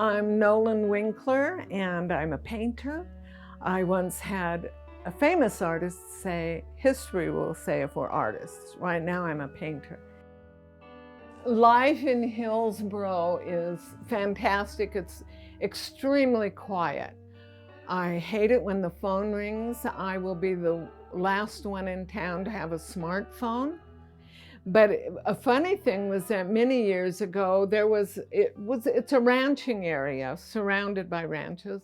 I'm Nolan Winkler, and I'm a painter. I once had a famous artist say, history will say if we're artists. Right now I'm a painter. Life in Hillsborough is fantastic. It's extremely quiet. I hate it when the phone rings. I will be the last one in town to have a smartphone. But a funny thing was that many years ago, it's a ranching area surrounded by ranches.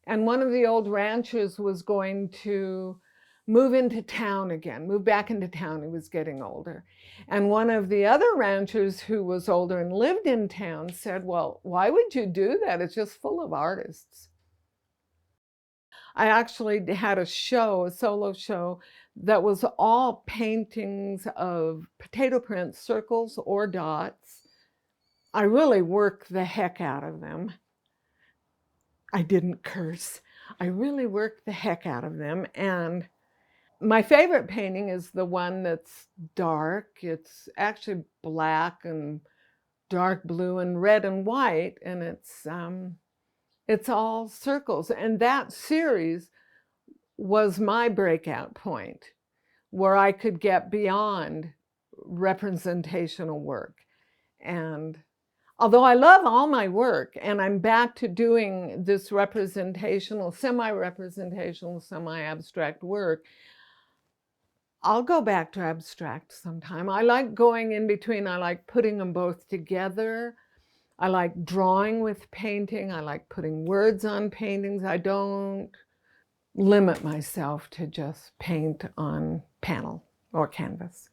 And one of the old ranchers was going to move into town again, move back into town. He was getting older. And one of the other ranchers who was older and lived in town said, well, why would you do that? It's just full of artists. I actually had a solo show, that was all paintings of potato prints, circles or dots. I really worked the heck out of them. I didn't curse. I really worked the heck out of them. And my favorite painting is the one that's dark. It's actually black and dark blue and red and white, and it's all circles. And that series was my breakout point, where I could get beyond representational work. And although I love all my work, and I'm back to doing this representational, semi-representational, semi-abstract work, I'll go back to abstract sometime. I like going in between. I like putting them both together. I like drawing with painting. I like putting words on paintings. I don't limit myself to just paint on panel or canvas.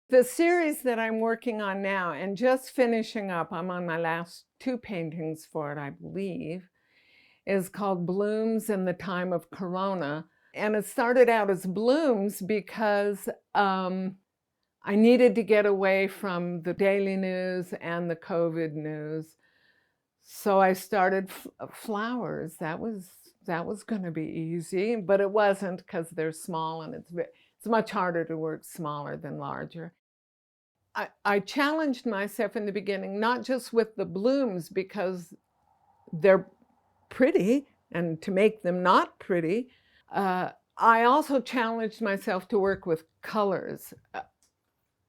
The series that I'm working on now and just finishing up, I'm on my last 2 paintings for it, I believe, is called Blooms in the Time of Corona. And it started out as blooms because I needed to get away from the daily news and the COVID news. So I started flowers. That was going to be easy, but it wasn't, because they're small and it's much harder to work smaller than larger. I challenged myself in the beginning, not just with the blooms because they're pretty, and to make them not pretty. I also challenged myself to work with colors,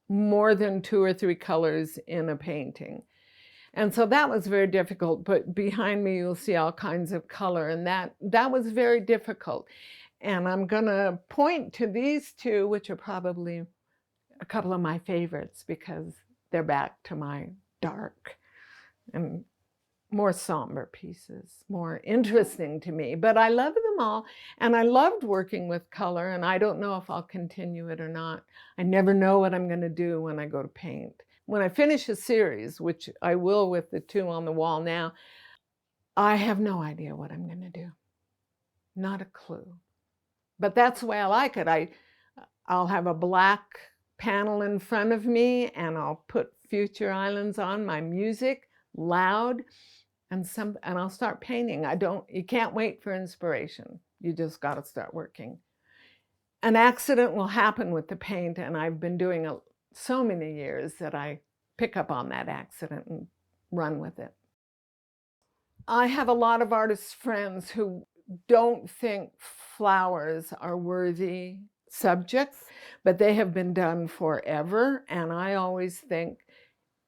more than 2 or 3 colors in a painting. And so that was very difficult, but behind me you'll see all kinds of color, and that was very difficult. And I'm gonna point to these 2, which are probably a couple of my favorites because they're back to my dark and more somber pieces, more interesting to me. But I love them all, and I loved working with color, and I don't know if I'll continue it or not. I never know what I'm gonna do when I go to paint. When I finish a series, which I will with the 2 on the wall now, I have no idea what I'm going to do. Not a clue. But that's the way I like it. I'll have a black panel in front of me, and I'll put Future Islands on, my music, loud, and I'll start painting. You can't wait for inspiration. You just got to start working. An accident will happen with the paint, and I've been doing so many years that I pick up on that accident and run with it. I have a lot of artist friends who don't think flowers are worthy subjects, but they have been done forever. And I always think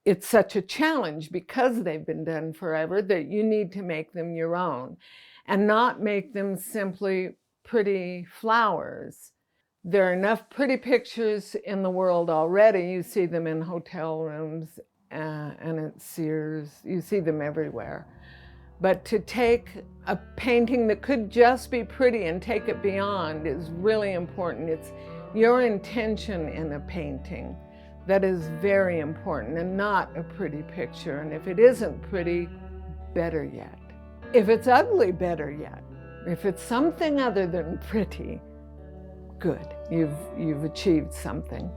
it's such a challenge because they've been done forever that you need to make them your own and not make them simply pretty flowers. There are enough pretty pictures in the world already. You see them in hotel rooms and at Sears. You see them everywhere. But to take a painting that could just be pretty and take it beyond is really important. It's your intention in a painting that is very important, and not a pretty picture. And if it isn't pretty, better yet. If it's ugly, better yet. If it's something other than pretty, good, you've achieved something.